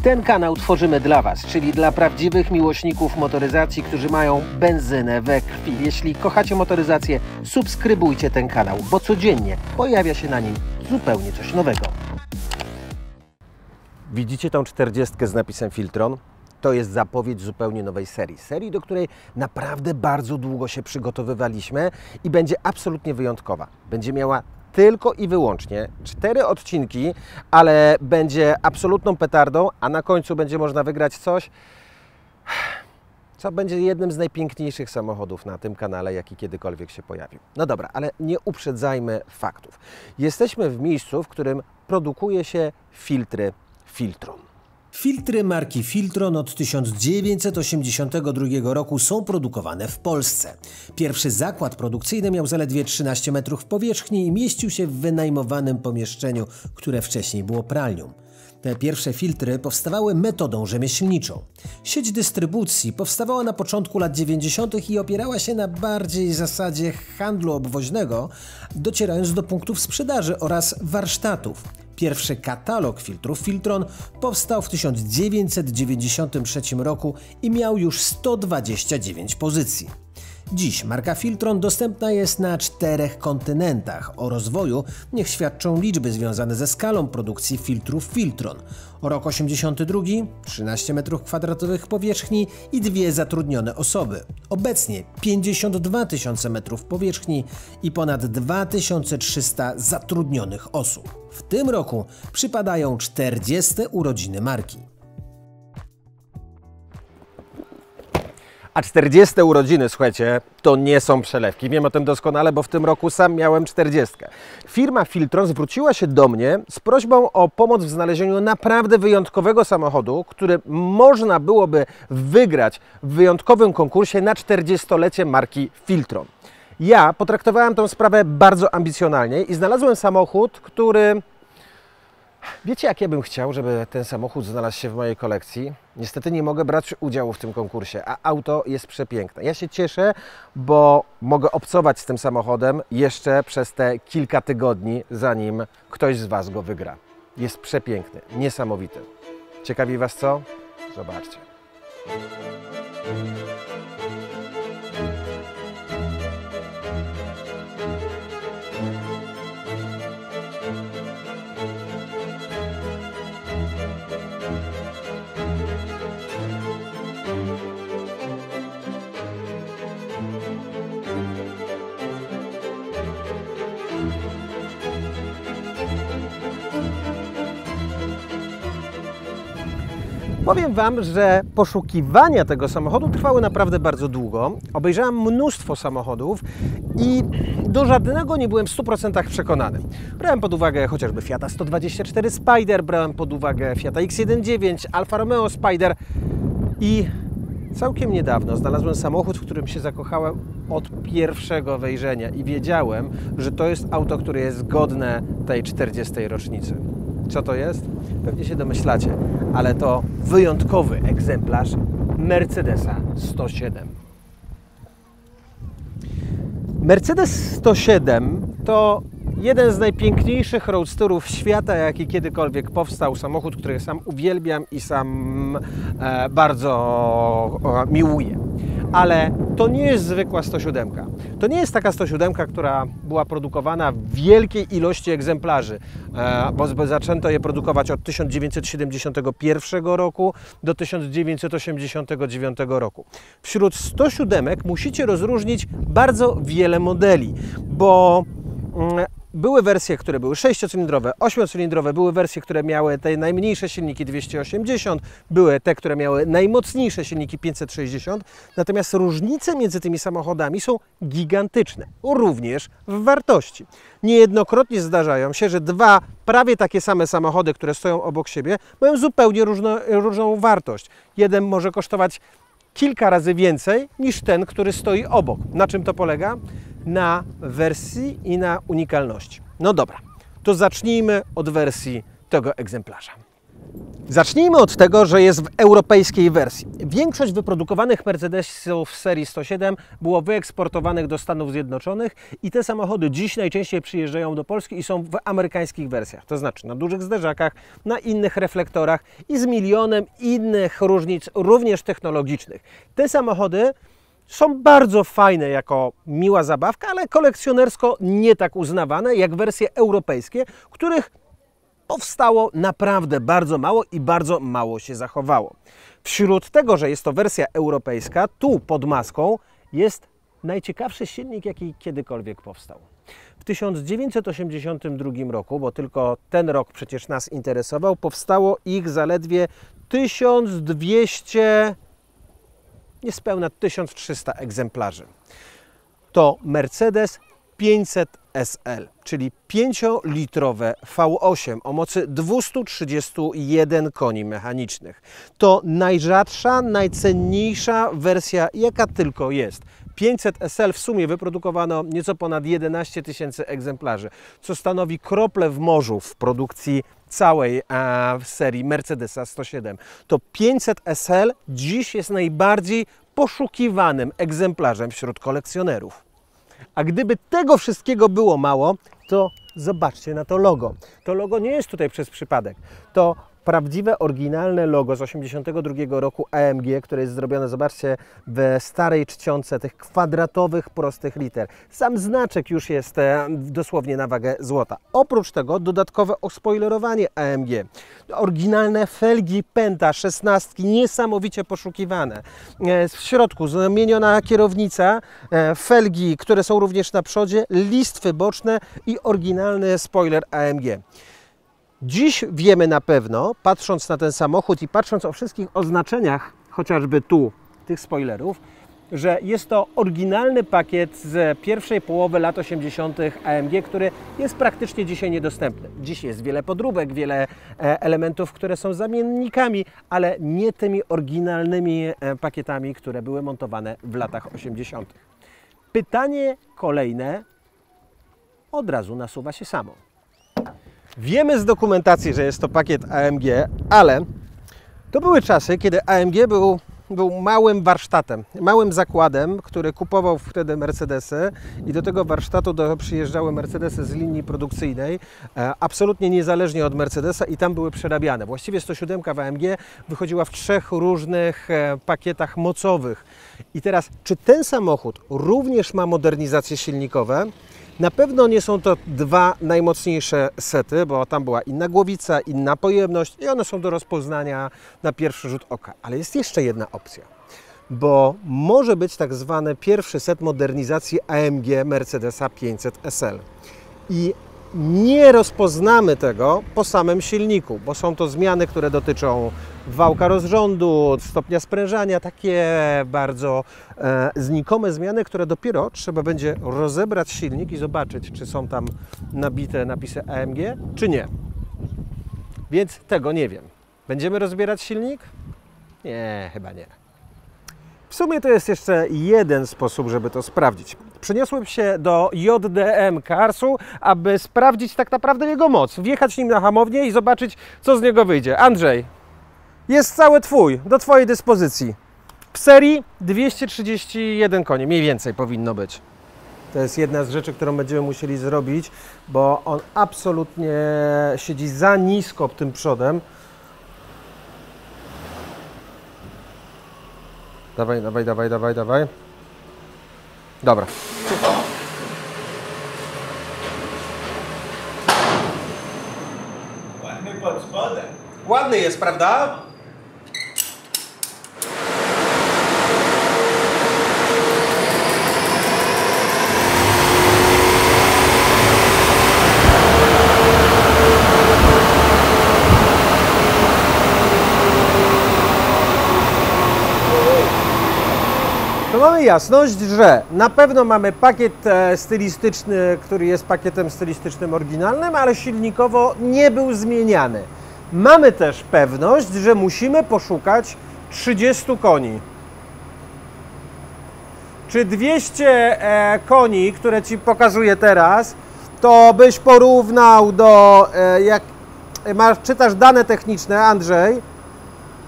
Ten kanał tworzymy dla Was, czyli dla prawdziwych miłośników motoryzacji, którzy mają benzynę we krwi. Jeśli kochacie motoryzację, subskrybujcie ten kanał, bo codziennie pojawia się na nim zupełnie coś nowego. Widzicie tą 40 z napisem Filtron? To jest zapowiedź zupełnie nowej serii. Serii, do której naprawdę bardzo długo się przygotowywaliśmy i będzie absolutnie wyjątkowa. Będzie miała tylko i wyłącznie 4 odcinki, ale będzie absolutną petardą, a na końcu będzie można wygrać coś, co będzie jednym z najpiękniejszych samochodów na tym kanale, jaki kiedykolwiek się pojawił. No dobra, ale nie uprzedzajmy faktów. Jesteśmy w miejscu, w którym produkuje się filtry Filtron. Filtry marki Filtron od 1982 roku są produkowane w Polsce. Pierwszy zakład produkcyjny miał zaledwie 13 metrów powierzchni i mieścił się w wynajmowanym pomieszczeniu, które wcześniej było pralnią. Te pierwsze filtry powstawały metodą rzemieślniczą. Sieć dystrybucji powstawała na początku lat 90. i opierała się na bardziej zasadzie handlu obwoźnego, docierając do punktów sprzedaży oraz warsztatów. Pierwszy katalog filtrów Filtron powstał w 1993 roku i miał już 129 pozycji. Dziś marka Filtron dostępna jest na 4 kontynentach. O rozwoju niech świadczą liczby związane ze skalą produkcji filtrów Filtron. Rok 82, 13 m2 powierzchni i 2 zatrudnione osoby. Obecnie 52 tysiące metrów powierzchni i ponad 2300 zatrudnionych osób. W tym roku przypadają 40. urodziny marki. A 40 urodziny, słuchajcie, to nie są przelewki. Wiem o tym doskonale, bo w tym roku sam miałem 40. Firma Filtron zwróciła się do mnie z prośbą o pomoc w znalezieniu naprawdę wyjątkowego samochodu, który można byłoby wygrać w wyjątkowym konkursie na 40-lecie marki Filtron. Ja potraktowałem tę sprawę bardzo ambicjonalnie i znalazłem samochód, który... Wiecie, jak ja bym chciał, żeby ten samochód znalazł się w mojej kolekcji? Niestety nie mogę brać udziału w tym konkursie, a auto jest przepiękne. Ja się cieszę, bo mogę obcować z tym samochodem jeszcze przez te kilka tygodni, zanim ktoś z Was go wygra. Jest przepiękny, niesamowity. Ciekawi Was co? Zobaczcie. Powiem Wam, że poszukiwania tego samochodu trwały naprawdę bardzo długo. Obejrzałem mnóstwo samochodów i do żadnego nie byłem w 100% przekonany. Brałem pod uwagę chociażby Fiata 124 Spider, brałem pod uwagę Fiata X19, Alfa Romeo Spider i całkiem niedawno znalazłem samochód, w którym się zakochałem od pierwszego wejrzenia i wiedziałem, że to jest auto, które jest godne tej 40. rocznicy. Co to jest? Pewnie się domyślacie, ale to wyjątkowy egzemplarz Mercedesa 107. Mercedes 107 to jeden z najpiękniejszych roadsterów świata, jaki kiedykolwiek powstał. Samochód, który sam uwielbiam i sam bardzo miłuję. Ale to nie jest zwykła 107. To nie jest taka 107, która była produkowana w wielkiej ilości egzemplarzy, bo zaczęto je produkować od 1971 roku do 1989 roku. Wśród 107 musicie rozróżnić bardzo wiele modeli, bo były wersje, które były 6-cylindrowe, 8-cylindrowe, były wersje, które miały te najmniejsze silniki 280, były te, które miały najmocniejsze silniki 560, natomiast różnice między tymi samochodami są gigantyczne, również w wartości. Niejednokrotnie zdarzają się, że dwa prawie takie same samochody, które stoją obok siebie, mają zupełnie różną wartość. Jeden może kosztować kilka razy więcej niż ten, który stoi obok. Na czym to polega? Na wersji i na unikalności. No dobra, to zacznijmy od wersji tego egzemplarza. Zacznijmy od tego, że jest w europejskiej wersji. Większość wyprodukowanych Mercedesów serii 107 było wyeksportowanych do Stanów Zjednoczonych i te samochody dziś najczęściej przyjeżdżają do Polski i są w amerykańskich wersjach. To znaczy na dużych zderzakach, na innych reflektorach i z milionem innych różnic, również technologicznych. Te samochody są bardzo fajne jako miła zabawka, ale kolekcjonersko nie tak uznawane jak wersje europejskie, których powstało naprawdę bardzo mało i bardzo mało się zachowało. Wśród tego, że jest to wersja europejska, tu pod maską jest najciekawszy silnik, jaki kiedykolwiek powstał. W 1982 roku, bo tylko ten rok przecież nas interesował, powstało ich zaledwie 1200, niespełna 1300 egzemplarzy. To Mercedes 500 SL, czyli 5-litrowe V8 o mocy 231 koni mechanicznych. To najrzadsza, najcenniejsza wersja, jaka tylko jest. 500 SL w sumie wyprodukowano nieco ponad 11 000 egzemplarzy, co stanowi kroplę w morzu w produkcji całej serii Mercedesa 107. To 500 SL dziś jest najbardziej poszukiwanym egzemplarzem wśród kolekcjonerów. A gdyby tego wszystkiego było mało, to zobaczcie na to logo. To logo nie jest tutaj przez przypadek. To prawdziwe, oryginalne logo z 1982 roku AMG, które jest zrobione, zobaczcie, w starej czcionce tych kwadratowych, prostych liter. Sam znaczek już jest dosłownie na wagę złota. Oprócz tego dodatkowe ospoilerowanie AMG. Oryginalne felgi Penta 16, niesamowicie poszukiwane. W środku zamieniona kierownica, felgi, które są również na przodzie, listwy boczne i oryginalny spoiler AMG. Dziś wiemy na pewno, patrząc na ten samochód i patrząc o wszystkich oznaczeniach, chociażby tu, tych spoilerów, że jest to oryginalny pakiet z pierwszej połowy lat 80. AMG, który jest praktycznie dzisiaj niedostępny. Dziś jest wiele podróbek, wiele elementów, które są zamiennikami, ale nie tymi oryginalnymi pakietami, które były montowane w latach 80. Pytanie kolejne od razu nasuwa się samo. Wiemy z dokumentacji, że jest to pakiet AMG, ale to były czasy, kiedy AMG był małym warsztatem, małym zakładem, który kupował wtedy Mercedesy i do tego warsztatu przyjeżdżały Mercedesy z linii produkcyjnej, absolutnie niezależnie od Mercedesa i tam były przerabiane. Właściwie 107 w AMG wychodziła w 3 różnych pakietach mocowych. I teraz, czy ten samochód również ma modernizacje silnikowe? Na pewno nie są to 2 najmocniejsze sety, bo tam była inna głowica, inna pojemność i one są do rozpoznania na pierwszy rzut oka. Ale jest jeszcze jedna opcja, bo może być tak zwany pierwszy set modernizacji AMG Mercedesa 500 SL. I nie rozpoznamy tego po samym silniku, bo są to zmiany, które dotyczą wałka rozrządu, stopnia sprężania, takie bardzo znikome zmiany, które dopiero trzeba będzie rozebrać silnik i zobaczyć, czy są tam nabite napisy AMG, czy nie. Więc tego nie wiem. Będziemy rozbierać silnik? Nie, chyba nie. W sumie to jest jeszcze jeden sposób, żeby to sprawdzić. Przeniosłem się do JDM Carsu, aby sprawdzić tak naprawdę jego moc. Wjechać nim na hamownię i zobaczyć, co z niego wyjdzie. Andrzej, jest cały Twój, do Twojej dyspozycji. W serii 231 koni, mniej więcej powinno być. To jest jedna z rzeczy, którą będziemy musieli zrobić, bo on absolutnie siedzi za nisko tym przodem. Dawaj, dawaj, dawaj, dawaj, dawaj. Dobra. Ładny pod spodem. Ładny jest, prawda? To mamy jasność, że na pewno mamy pakiet stylistyczny, który jest pakietem stylistycznym oryginalnym, ale silnikowo nie był zmieniany. Mamy też pewność, że musimy poszukać 30 koni. Czy 200 koni, które Ci pokazuję teraz, to byś porównał do czytasz dane techniczne, Andrzej,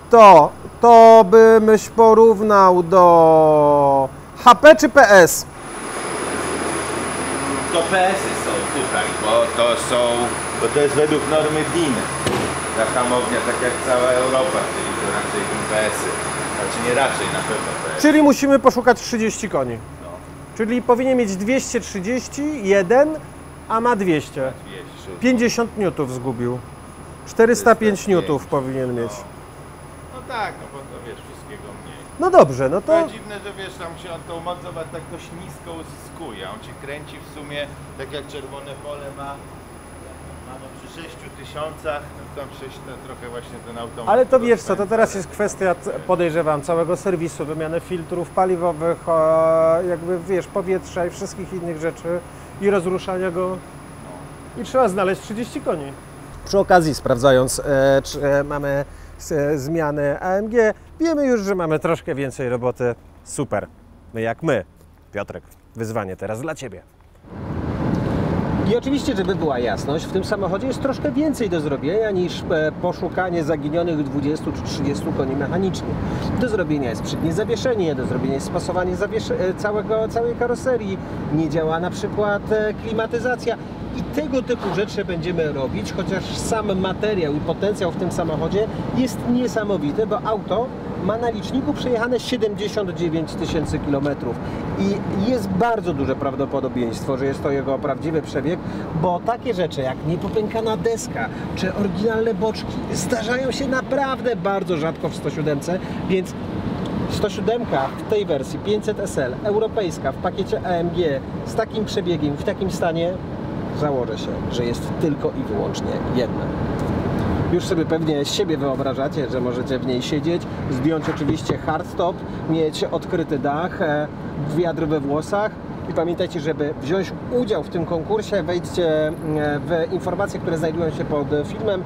to byś porównał do HP czy PS? To PS-y są tutaj, bo to jest według normy DIN. Ta hamownia, tak jak cała Europa, czyli to raczej PS-y. Znaczy nie raczej, na pewno PS. Czyli musimy poszukać 30 koni. Czyli powinien mieć 231, a ma 200. 50 newtów zgubił. 405 newtów powinien mieć. No tak, no bo to wiesz, wszystkiego mniej. No dobrze, no To to... jest dziwne, że wiesz, tam się on tą moc zobacz, tak dość nisko uzyskuje. On ci kręci w sumie, tak jak czerwone pole ma no przy 6000, no tam 6 to trochę właśnie ten automat. Ale to wiesz co, to teraz jest kwestia, podejrzewam, całego serwisu, wymiany filtrów paliwowych, jakby wiesz, powietrza i wszystkich innych rzeczy i rozruszania go. I trzeba znaleźć 30 koni. Przy okazji, sprawdzając, czy mamy zmiany AMG, wiemy już, że mamy troszkę więcej roboty. Super. My jak my. Piotrek, wyzwanie teraz dla Ciebie. I oczywiście, żeby była jasność, w tym samochodzie jest troszkę więcej do zrobienia niż poszukanie zaginionych 20 czy 30 koni mechanicznych. Do zrobienia jest przednie zawieszenie, do zrobienia jest spasowanie całej karoserii, nie działa na przykład klimatyzacja i tego typu rzeczy będziemy robić, chociaż sam materiał i potencjał w tym samochodzie jest niesamowity, bo auto ma na liczniku przejechane 79 000 kilometrów i jest bardzo duże prawdopodobieństwo, że jest to jego prawdziwy przebieg, bo takie rzeczy jak niepopękana deska czy oryginalne boczki zdarzają się naprawdę bardzo rzadko w 107, więc 107 w tej wersji 500 SL, europejska w pakiecie AMG z takim przebiegiem, w takim stanie, założę się, że jest tylko i wyłącznie jedna. Już sobie pewnie z siebie wyobrażacie, że możecie w niej siedzieć, zdjąć oczywiście hardtop, mieć odkryty dach, wiatr we włosach i pamiętajcie, żeby wziąć udział w tym konkursie, wejdźcie w informacje, które znajdują się pod filmem,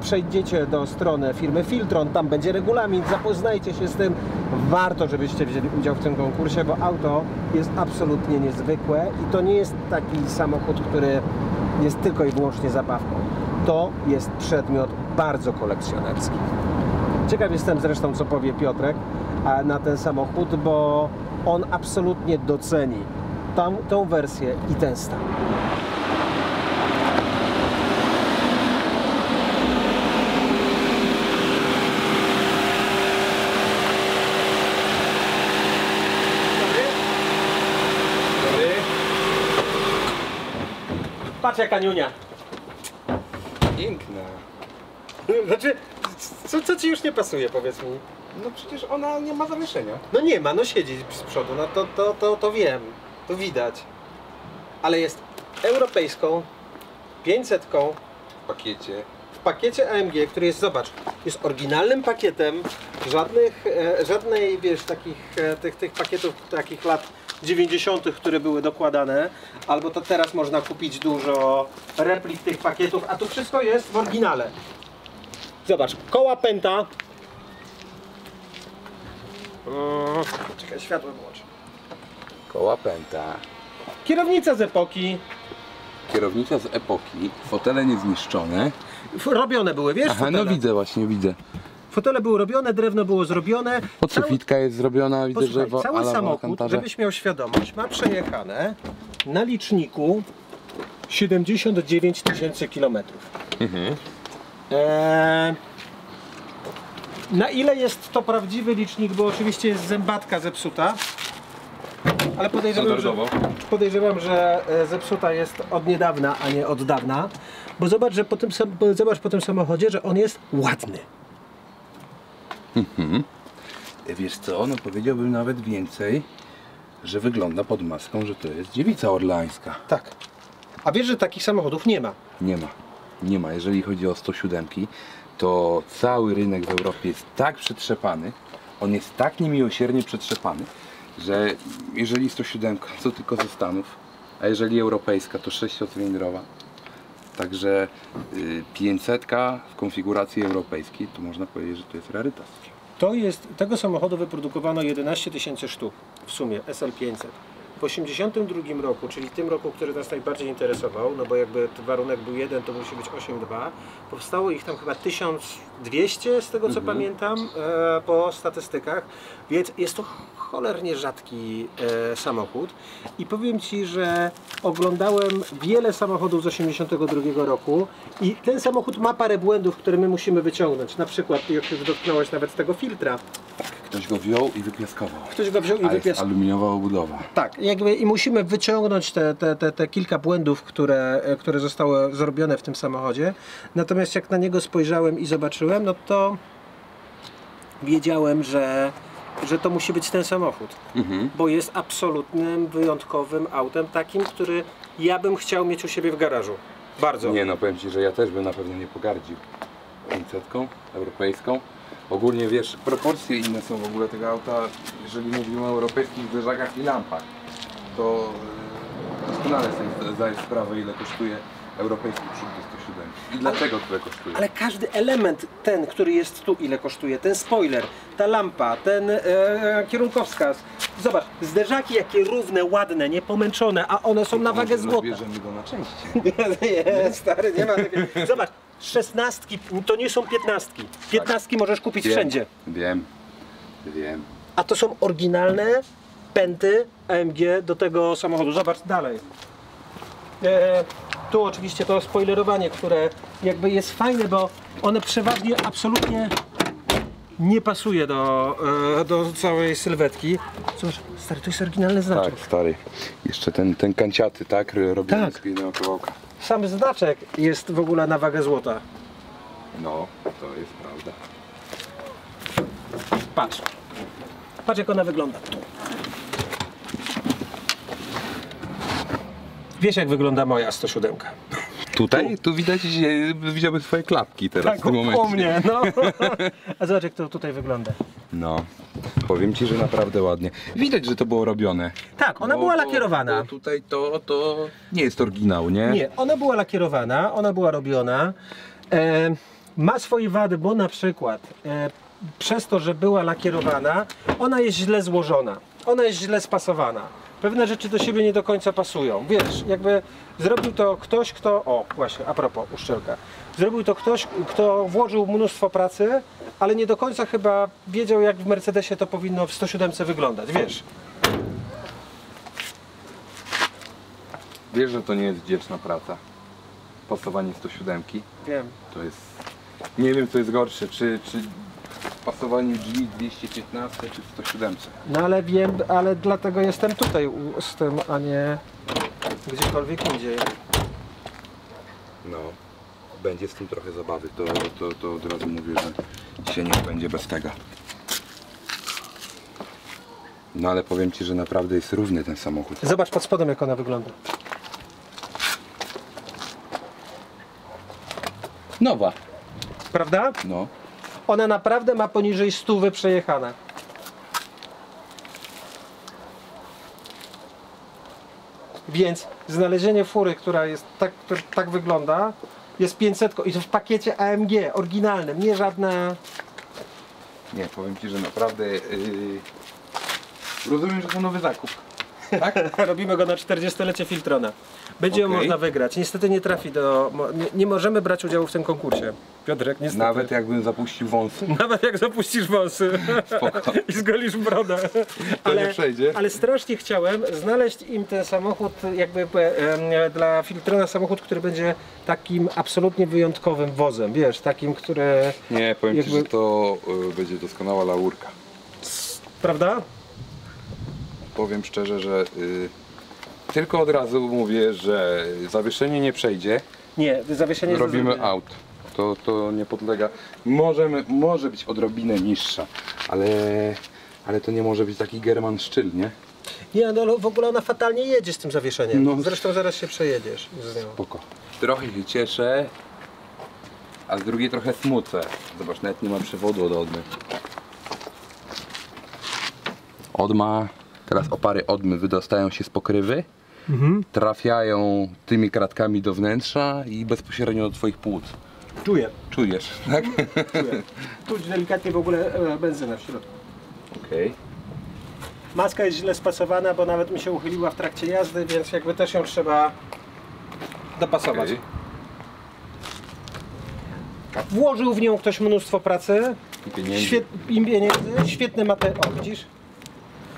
przejdziecie do strony firmy Filtron, tam będzie regulamin, zapoznajcie się z tym. Warto, żebyście wzięli udział w tym konkursie, bo auto jest absolutnie niezwykłe i to nie jest taki samochód, który jest tylko i wyłącznie zabawką. To jest przedmiot bardzo kolekcjonerski. Ciekaw jestem zresztą, co powie Piotrek na ten samochód, bo on absolutnie doceni tą wersję i ten stan. Patrz jaka niunia. Piękna. Znaczy, co Ci już nie pasuje, powiedz mi? No przecież ona nie ma zawieszenia. No nie ma, no siedzi z przodu, no to wiem, to widać. Ale jest europejską, 500 w pakiecie AMG, który jest, zobacz, jest oryginalnym pakietem, żadnej, wiesz, tych pakietów takich lat 90., które były dokładane, albo to teraz można kupić dużo replik tych pakietów, a tu wszystko jest w oryginale. Zobacz, koła pęta. Czekaj, światło wyłączę. Koła pęta. Kierownica z epoki. Kierownica z epoki. Fotele niezniszczone. Robione były, wiesz? Aha, fotele. no widzę, właśnie widzę. Fotele były robione, drewno było zrobione. Podsufitka jest zrobiona, widzę, Posłuchaj, że cały samochód, żebyś miał świadomość, ma przejechane na liczniku 79 000 kilometrów. Na ile jest to prawdziwy licznik, bo oczywiście jest zębatka zepsuta, ale podejrzewam, że zepsuta jest od niedawna, a nie od dawna, bo zobacz, że zobacz po tym samochodzie, że on jest ładny. Wiesz co, no powiedziałbym nawet więcej, że wygląda pod maską, że to jest dziewica orleańska. Tak. A wiesz, że takich samochodów nie ma? Nie ma. Nie ma. Jeżeli chodzi o 107, to cały rynek w Europie jest tak przetrzepany, on jest tak niemiłosiernie przetrzepany, że jeżeli 107 to tylko ze Stanów, a jeżeli europejska to 6-cylindrowa. Także 500 w konfiguracji europejskiej to można powiedzieć, że to jest rarytas. Tego samochodu wyprodukowano 11 000 sztuk w sumie, SL500. w 1982 roku, czyli tym roku, który nas najbardziej interesował, no bo jakby warunek był 1, to musi być 8,2, powstało ich tam chyba 1200 z tego co pamiętam po statystykach, więc jest to cholernie rzadki samochód i powiem Ci, że oglądałem wiele samochodów z 1982 roku i ten samochód ma parę błędów, które my musimy wyciągnąć, na przykład jak już dotknąłeś nawet tego filtra. Ktoś go wziął i wypiaskował. Ktoś go wziął i jest wypiaskował. aluminiowa obudowa. Tak, jakby i musimy wyciągnąć te kilka błędów, które zostały zrobione w tym samochodzie. Natomiast jak na niego spojrzałem i zobaczyłem, no to wiedziałem, że to musi być ten samochód. Bo jest absolutnym, wyjątkowym autem, takim, który ja bym chciał mieć u siebie w garażu. Bardzo. Nie no, powiem Ci, że ja też bym na pewno nie pogardził 500-ką europejską. Ogólnie wiesz, proporcje inne są w ogóle tego auta, jeżeli mówimy o europejskich zderzakach i lampach, to doskonale sobie zdajesz sprawę, ile kosztuje europejski przód do 107 i dlaczego tyle kosztuje. Ale każdy element, ten, który jest tu, ile kosztuje, ten spoiler, ta lampa, ten kierunkowskaz. Zobacz, zderzaki jakie równe, ładne, niepomęczone, a one są na wagę złota. Bierzemy go na części. Nie, stary, nie ma takiego. Zobacz, 16 to nie są 15. 15 możesz kupić wszędzie. Wiem. A to są oryginalne pęty AMG do tego samochodu. Zobacz dalej. Tu oczywiście to spoilerowanie, które jakby jest fajne, bo one przeważnie absolutnie nie pasuje do całej sylwetki. Zobacz, stary, to jest oryginalny znaczek. Tak, stary. Jeszcze ten kanciaty, tak? Robiony Tak. z jednego kawałka. Sam znaczek jest w ogóle na wagę złota. No, to jest prawda. Patrz. Patrz jak ona wygląda. Wiesz jak wygląda moja 107. Tutaj? Tu widać, widziałby swoje klapki teraz w tym momencie. u mnie, no. A zobacz jak to tutaj wygląda. No, powiem Ci, że naprawdę ładnie. Widać, że to było robione. Tak, ona była lakierowana. Bo tutaj to nie jest oryginał, nie? Nie, ona była lakierowana, ona była robiona. Ma swoje wady, bo na przykład przez to, że była lakierowana, ona jest źle złożona. Ona jest źle spasowana. Pewne rzeczy do siebie nie do końca pasują. Wiesz, jakby zrobił to ktoś, kto... O, właśnie, a propos, uszczelka. Zrobił to ktoś, kto włożył mnóstwo pracy, ale nie do końca chyba wiedział, jak w Mercedesie to powinno w 107 wyglądać, wiesz. Wiesz, że to nie jest wdzięczna praca. Pasowanie 107. Wiem. To jest... Nie wiem, co jest gorsze, czy pasowanie drzwi 215 czy w 107. No ale wiem, ale dlatego jestem tutaj z tym, a nie gdziekolwiek indziej. No, będzie z tym trochę zabawy, to od razu mówię, że dzisiaj nie będzie bez tego. No ale powiem Ci, że naprawdę jest równy ten samochód. Zobacz pod spodem jak ona wygląda. Nowa. Prawda? No. Ona naprawdę ma poniżej 100 przejechane. Więc znalezienie fury, która jest tak wygląda, jest 500 i to w pakiecie AMG, oryginalnym, nie żadna... Nie, powiem Ci, że naprawdę... Rozumiem, że to nowy zakup. Tak? Robimy go na 40-lecie Filtrona. Będzie ją Okej. można wygrać. Niestety nie trafi do... Nie możemy brać udziału w tym konkursie. Piotrek, niestety. Nawet jakbym zapuścił wąsy. Nawet jak zapuścisz włosy Spoko. i zgolisz brodę. nie przejdzie. Ale strasznie chciałem znaleźć im ten samochód, jakby dla Filtrona samochód, który będzie takim absolutnie wyjątkowym wozem. Wiesz, takim, który... Nie, powiem Ci, Jakby- że to będzie doskonała laurka. Prawda? Powiem szczerze, że tylko od razu mówię, że zawieszenie nie przejdzie. Nie, zawieszenie jest do Robimy zrobienia. aut. To nie podlega. Może być odrobinę niższa, ale to nie może być taki German szczyl, nie? Nie, no w ogóle ona fatalnie jedzie z tym zawieszeniem. No. Zresztą zaraz się przejedziesz z nią. Spoko. Trochę się cieszę, a z drugiej trochę smucę. Zobacz, nawet nie ma przewodu od Odmy. Odma, teraz opary Odmy wydostają się z pokrywy, trafiają tymi kratkami do wnętrza i bezpośrednio do Twoich płuc. Czuję, Czujesz, tak? czuję. Czuć delikatnie w ogóle benzynę w środku. Okej. Maska jest źle spasowana, bo nawet mi się uchyliła w trakcie jazdy, więc jakby też ją trzeba dopasować. Okej. Włożył w nią ktoś mnóstwo pracy. I pieniędzy. Świetny materiał. O, widzisz?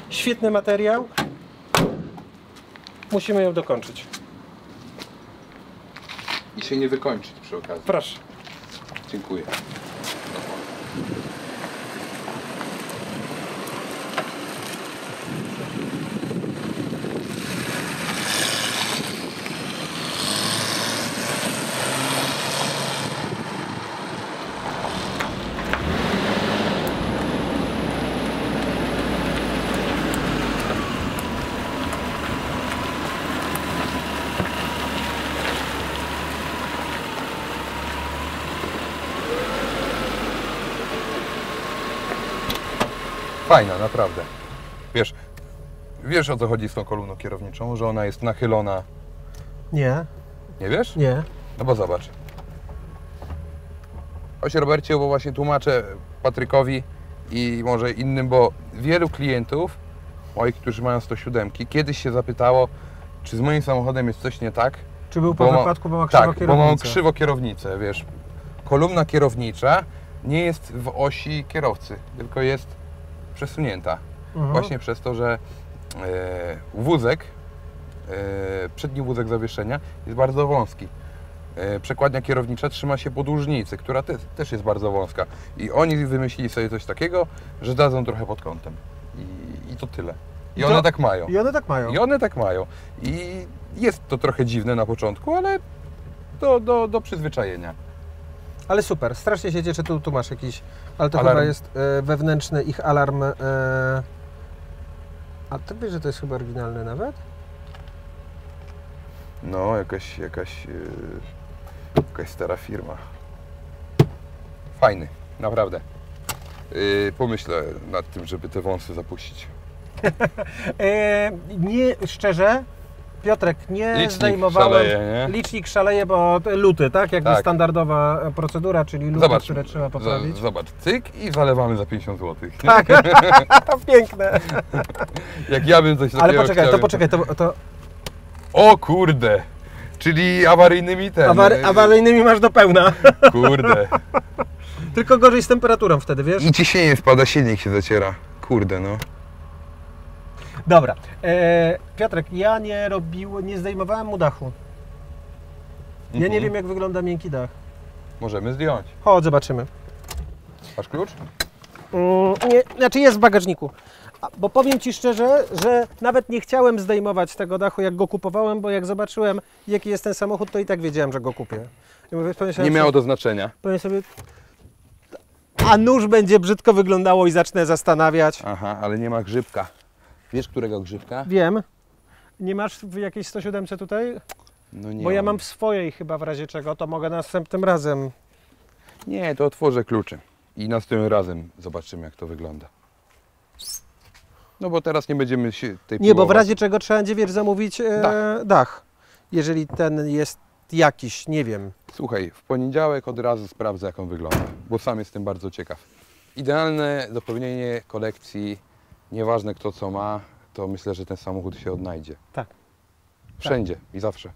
Świetny materiał. Musimy ją dokończyć. I się nie wykończyć przy okazji. Proszę. Dziękuję. Fajna, naprawdę. Wiesz o co chodzi z tą kolumną kierowniczą? Że ona jest nachylona. Nie, Nie wiesz? nie. No bo zobacz. Chodź Robercie, bo właśnie tłumaczę Patrykowi i może innym, bo wielu klientów moich, którzy mają 107, kiedyś się zapytało, czy z moim samochodem jest coś nie tak. Czy był po wypadku, bo ma krzywo Tak, bo mam krzywo kierownicę, wiesz. Kolumna kierownicza nie jest w osi kierowcy, tylko jest przesunięta. Właśnie przez to, że wózek, przedni wózek zawieszenia jest bardzo wąski. Przekładnia kierownicza trzyma się podłużnicy, która też jest bardzo wąska. I oni wymyślili sobie coś takiego, że dadzą trochę pod kątem. I to tyle. I one tak mają. I one tak mają. I one tak mają. I jest to trochę dziwne na początku, ale do przyzwyczajenia. Ale super, strasznie się cieszę, tu masz jakiś, ale to Alarm. chyba jest wewnętrzny ich alarm. A ty wiesz, że to jest chyba oryginalny nawet? No, jakaś stara firma. Fajny, naprawdę. Pomyślę nad tym, żeby te wąsy zapuścić. Nie, szczerze, Piotrek, nie Licznik zdejmowałem. szaleje, nie? Licznik szaleje, bo luty, tak? Jakby Tak. standardowa procedura, czyli luty, Zobacz, które trzeba poprawić. Zobacz, cyk i zalewamy za 50 zł. Tak, piękne. Jak ja bym coś takiego Ale poczekaj, chciał, to poczekaj, to O kurde! Czyli awaryjnymi awaryjnymi masz do pełna. Kurde. Tylko gorzej z temperaturą wtedy, wiesz? I ciśnienie spada, silnik się zaciera. Kurde no. Dobra. Piotrek, ja nie zdejmowałem mu dachu. Ja nie wiem, jak wygląda miękki dach. Możemy zdjąć. Chodź, zobaczymy. Masz klucz? Nie, znaczy jest w bagażniku. Bo powiem Ci szczerze, że nawet nie chciałem zdejmować tego dachu, jak go kupowałem, bo jak zobaczyłem, jaki jest ten samochód, to i tak wiedziałem, że go kupię. I mówię, Nie miało to znaczenia. powiem sobie, a nóż będzie brzydko wyglądało i zacznę zastanawiać. Aha, ale nie ma grzybka. Wiesz, którego grzybka? Wiem. Nie masz w jakiejś 107 tutaj? No nie Bo ja mam w swojej chyba w razie czego, to mogę następnym razem. Nie, to otworzę klucze. I następnym razem zobaczymy, jak to wygląda. No bo teraz nie będziemy się tej Nie, bo w piłować. razie czego trzeba będzie, wiesz, zamówić dach. Jeżeli ten jest jakiś, nie wiem. Słuchaj, w poniedziałek od razu sprawdzę, jak on wygląda, bo sam jestem bardzo ciekaw. Idealne dopełnienie kolekcji, nieważne kto co ma, to myślę, że ten samochód się odnajdzie. Tak. Wszędzie i zawsze.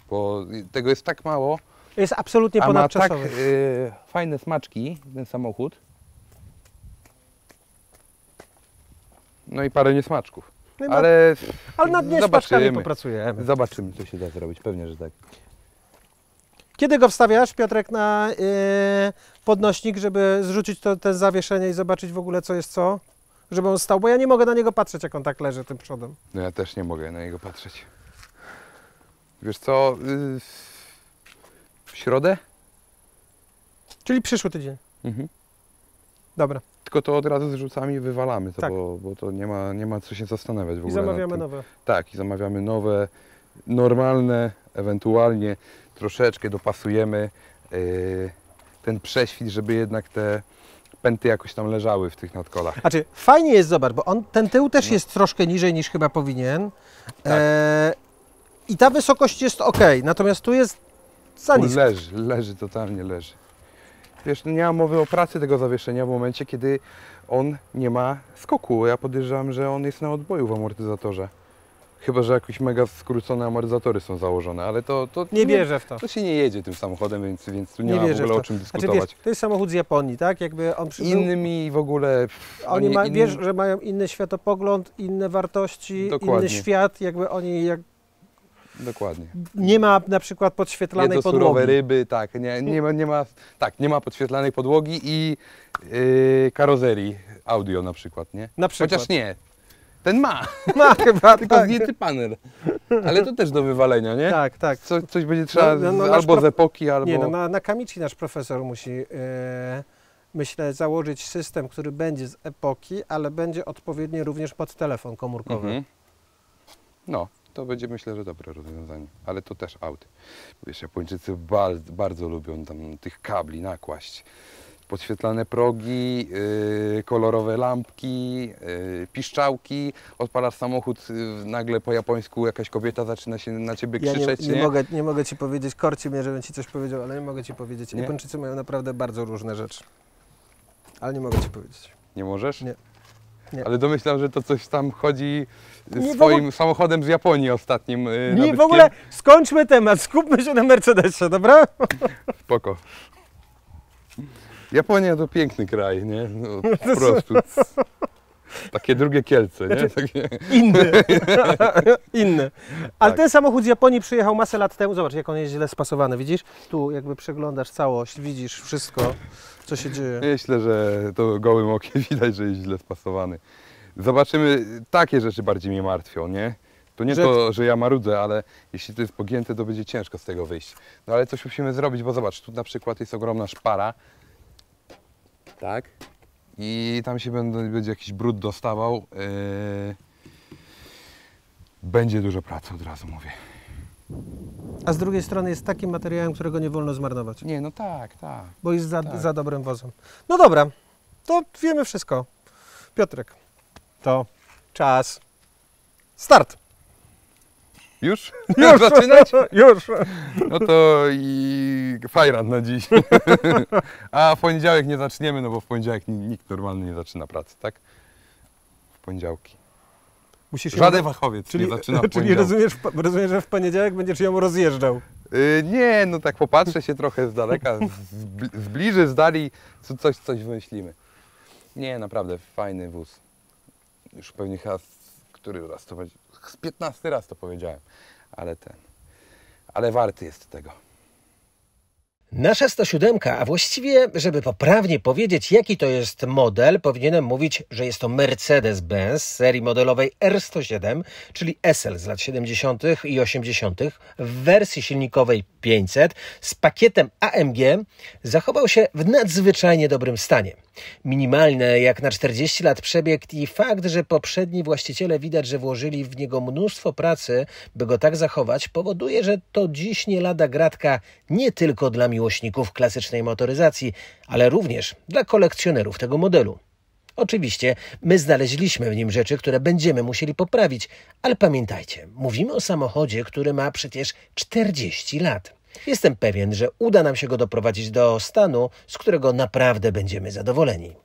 Bo tego jest tak mało, Jest absolutnie a ma tak ponadczasowy. fajne smaczki ten samochód. No i parę niesmaczków. No, Ale nad niesmaczkami zobaczymy. popracujemy. Zobaczymy, co się da zrobić. Pewnie, że tak. Kiedy go wstawiasz, Piotrek, na podnośnik, żeby zrzucić to zawieszenie i zobaczyć w ogóle, co jest co? Żeby on stał, bo ja nie mogę na niego patrzeć, jak on tak leży tym przodem. No ja też nie mogę na niego patrzeć. Wiesz co? W środę? Czyli przyszły tydzień. Mhm. Dobra. Tylko to od razu zrzucamy i wywalamy to, Tak. bo to nie ma co się zastanawiać w I ogóle nad zamawiamy tym. nowe. Tak, i zamawiamy nowe, normalne, ewentualnie troszeczkę dopasujemy ten prześwit, żeby jednak te pęty jakoś tam leżały w tych nadkolach. Znaczy, fajnie jest, zobacz, bo ten tył też jest troszkę niżej niż chyba powinien. Tak. I ta wysokość jest ok, natomiast tu jest za nisko. Leży, totalnie leży. Wiesz, nie ma mowy o pracy tego zawieszenia w momencie, kiedy on nie ma skoku. Ja podejrzewam, że on jest na odboju w amortyzatorze. Chyba że jakieś mega skrócone amortyzatory są założone, ale to Nie wierzę w to. To się nie jedzie tym samochodem, więc tu nie, Nie ma w wierzę ogóle w o czym Znaczy, dyskutować. wiesz, to jest samochód z Japonii, tak? Jakby on przybył... Innymi w ogóle... Wiesz, że mają inny światopogląd, inne wartości, Dokładnie. inny świat, jakby oni... Dokładnie. Nie ma na przykład podświetlanej Jedzą podłogi. surowe ryby, tak, nie ma podświetlanej podłogi i karoserii audio na przykład, nie? Na przykład. Chociaż nie, ten ma, Ma chyba, tylko tak. zdjęty panel, ale to też do wywalenia, nie? Tak, tak. Coś będzie trzeba nasz albo z epoki, albo... Nie, no na Kamichi nasz profesor musi, myślę, założyć system, który będzie z epoki, ale będzie odpowiedni również pod telefon komórkowy. Mhm. No, to będzie, myślę, że dobre rozwiązanie, ale to też auty. Wiesz, Japończycy bardzo lubią tam tych kabli nakłaść. Podświetlane progi, kolorowe lampki, piszczałki, odpalasz samochód, nagle po japońsku jakaś kobieta zaczyna się na ciebie krzyczeć. Nie mogę ci powiedzieć, korci mnie, żebym ci coś powiedział, ale nie mogę ci powiedzieć. Nie? Japończycy mają naprawdę bardzo różne rzeczy, ale nie mogę ci powiedzieć. Nie możesz? Nie. Nie. Ale domyślam, że to coś tam chodzi Nie, swoim samochodem z Japonii ostatnim Nie, nabytkiem. w ogóle skończmy temat, skupmy się na Mercedesie, dobra? Spoko. Japonia to piękny kraj, nie? No, po prostu. Takie drugie Kielce, nie? Takie... Inny. Inny. Ale Tak. ten samochód z Japonii przyjechał masę lat temu. Zobacz, jak on jest źle spasowany. Widzisz? Tu jakby przeglądasz całość, widzisz wszystko, co się dzieje. Myślę, że to gołym okiem widać, że jest źle spasowany. Zobaczymy, takie rzeczy bardziej mnie martwią, nie? To nie to, że ja marudzę, ale jeśli to jest pogięte, to będzie ciężko z tego wyjść. No ale coś musimy zrobić, bo zobacz, tu na przykład jest ogromna szpara. Tak? I tam się będzie jakiś brud dostawał. Będzie dużo pracy, od razu mówię. A z drugiej strony jest takim materiałem, którego nie wolno zmarnować, Nie, no tak. bo jest Tak. za dobrym wozem. No dobra, to wiemy wszystko. Piotrek, to czas. Start! Już? Już zaczynać? Już! No to i fajran na dziś. A w poniedziałek nie zaczniemy, no bo w poniedziałek nikt normalny nie zaczyna pracy, tak? W poniedziałki. Musisz Żaden fachowiec nie zaczyna w czyli poniedziałek. rozumiesz, że w poniedziałek będziesz ją rozjeżdżał. Nie, no tak popatrzę się trochę z daleka, zbliży, z dali, coś wymyślimy. Nie, naprawdę fajny wóz. Już pewnie chyba, który raz to będzie, z 15 raz to powiedziałem, ale warty jest tego. Nasza 107, a właściwie, żeby poprawnie powiedzieć, jaki to jest model, powinienem mówić, że jest to Mercedes-Benz serii modelowej R107, czyli SL z lat 70. i 80. w wersji silnikowej 500 z pakietem AMG zachował się w nadzwyczajnie dobrym stanie. Minimalny jak na 40 lat przebieg i fakt, że poprzedni właściciele widać, że włożyli w niego mnóstwo pracy, by go tak zachować, powoduje, że to dziś nie lada gratka nie tylko dla miłośników klasycznej motoryzacji, ale również dla kolekcjonerów tego modelu. Oczywiście my znaleźliśmy w nim rzeczy, które będziemy musieli poprawić, ale pamiętajcie, mówimy o samochodzie, który ma przecież 40 lat. Jestem pewien, że uda nam się go doprowadzić do stanu, z którego naprawdę będziemy zadowoleni.